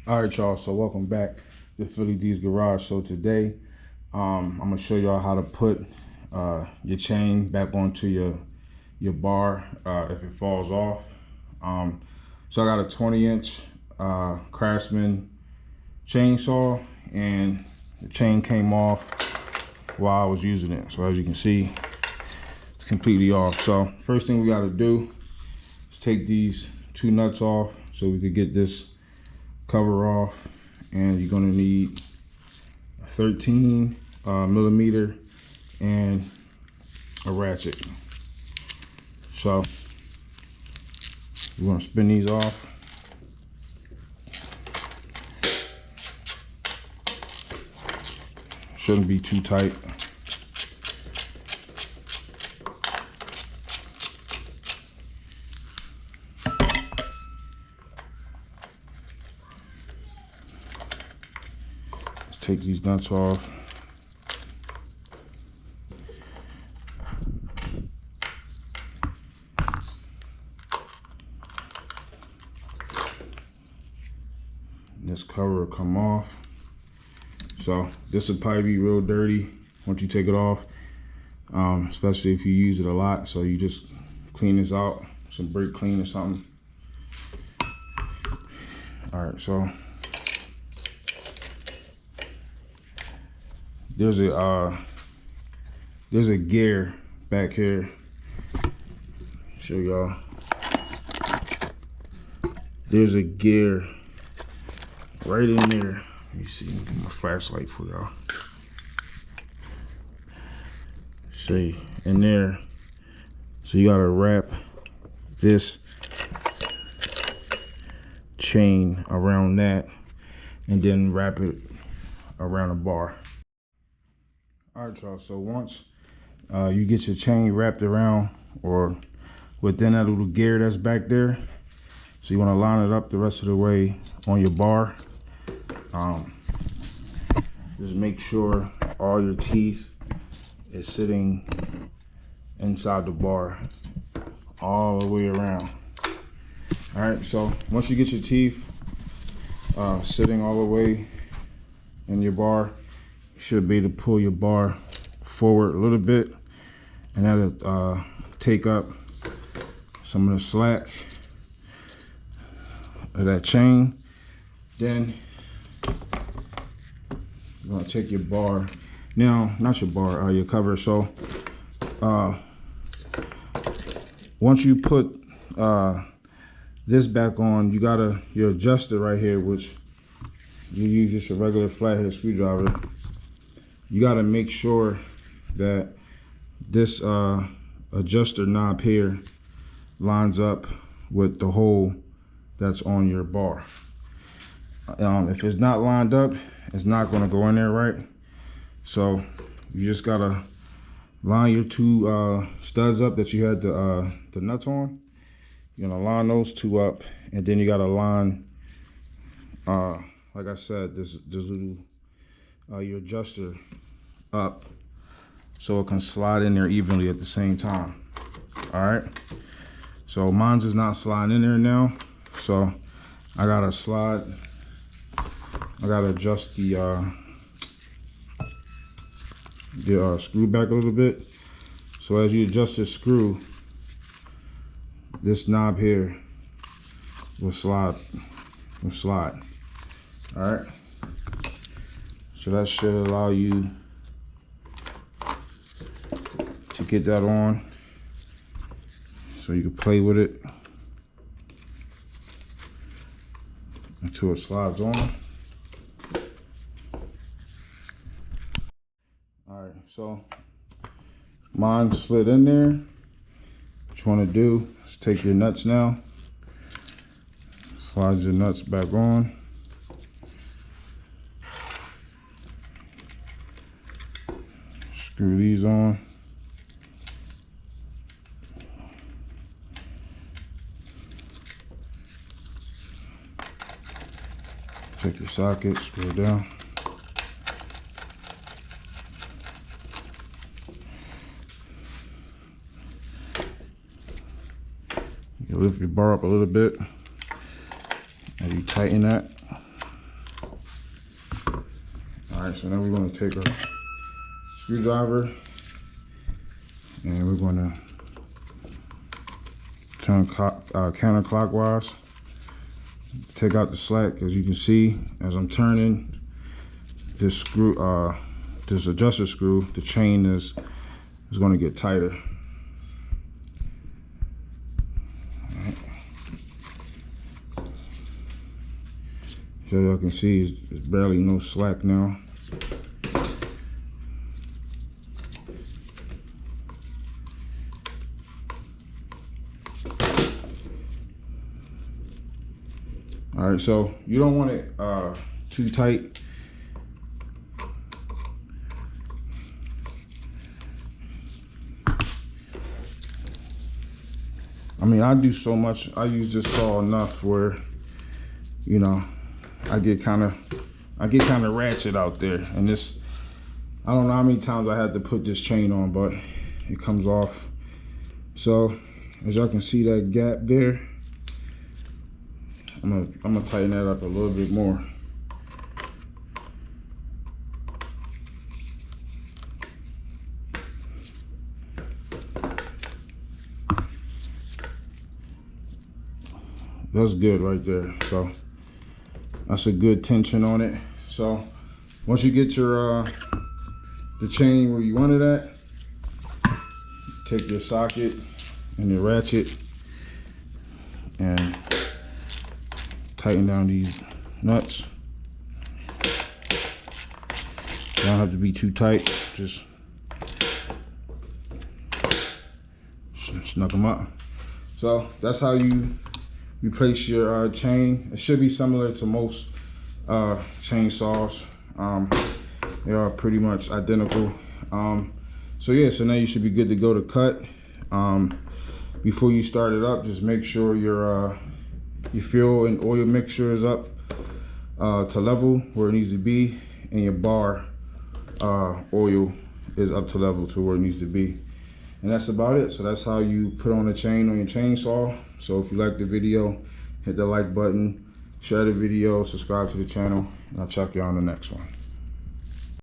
All right, y'all, so welcome back to Philly D's Garage. So today I'm gonna show y'all how to put your chain back onto your bar if it falls off. So I got a 20-inch Craftsman chainsaw, and the chain came off while I was using it. So as you can see, it's completely off. So first thing we got to do is take these two nuts off so we could get this cover off, and you're going to need a 13 millimeter and a ratchet. So we're going to spin these off. Shouldn't be too tight. Take these nuts off. This cover will come off. So this will probably be real dirty once you take it off, especially if you use it a lot. So you just clean this out, some brake clean or something. All right, so there's a gear back here. Show y'all. There's a gear right in there. Let me see. Get my flashlight for y'all. See, in there. So you gotta wrap this chain around that, and then wrap it around the bar. All right, y'all, so once you get your chain wrapped around or within that little gear that's back there, so you want to line it up the rest of the way on your bar. Just make sure all your teeth is sitting inside the bar all the way around. All right, so once you get your teeth sitting all the way in your bar, you should be able to pull your bar forward a little bit, and that'll take up some of the slack of that chain. Then you're gonna take your bar, now not your bar, your cover. So once you put this back on, you gotta, your adjuster right here, which you use just a regular flathead screwdriver, you gotta make sure that this adjuster knob here lines up with the hole that's on your bar. If it's not lined up, it's not gonna go in there right. So you just gotta line your two studs up that you had the nuts on. You're gonna line those two up, and then you gotta line, like I said, this little your adjuster up so it can slide in there evenly at the same time. All right, so mine's is not sliding in there now, so I gotta adjust the screw back a little bit. So as you adjust this screw, this knob here will slide. All right, so that should allow you to get that on, so you can play with it until it slides on. All right, so mine slid in there. What you want to do is take your nuts now, slide your nuts back on. Screw these on. Take your socket, screw it down. You lift your bar up a little bit and you tighten that. All right, so now we're going to take a screwdriver and we're going to turn counterclockwise. Take out the slack. As you can see, as I'm turning this screw, this adjuster screw, the chain is going to get tighter. So y'all can see there's barely no slack now. All right, so you don't want it too tight. I mean, I do so much. I use this saw enough where, you know, I get kind of ratchet out there. And this, I don't know how many times I had to put this chain on, but it comes off. So as y'all can see that gap there, I'm gonna tighten that up a little bit more. That's good right there. So that's a good tension on it. So once you get your the chain where you want it at, take your socket and your ratchet and tighten down these nuts. You don't have to be too tight, just snug them up. So that's how you replace your chain. It should be similar to most chainsaws. They are pretty much identical. So yeah, so now you should be good to go to cut. Before you start it up, just make sure your fuel and oil mixture is up to level where it needs to be, and your bar oil is up to level to where it needs to be. And that's about it. So that's how you put on a chain on your chainsaw. So if you like the video, hit the like button, share the video, subscribe to the channel, and I'll check you on the next one.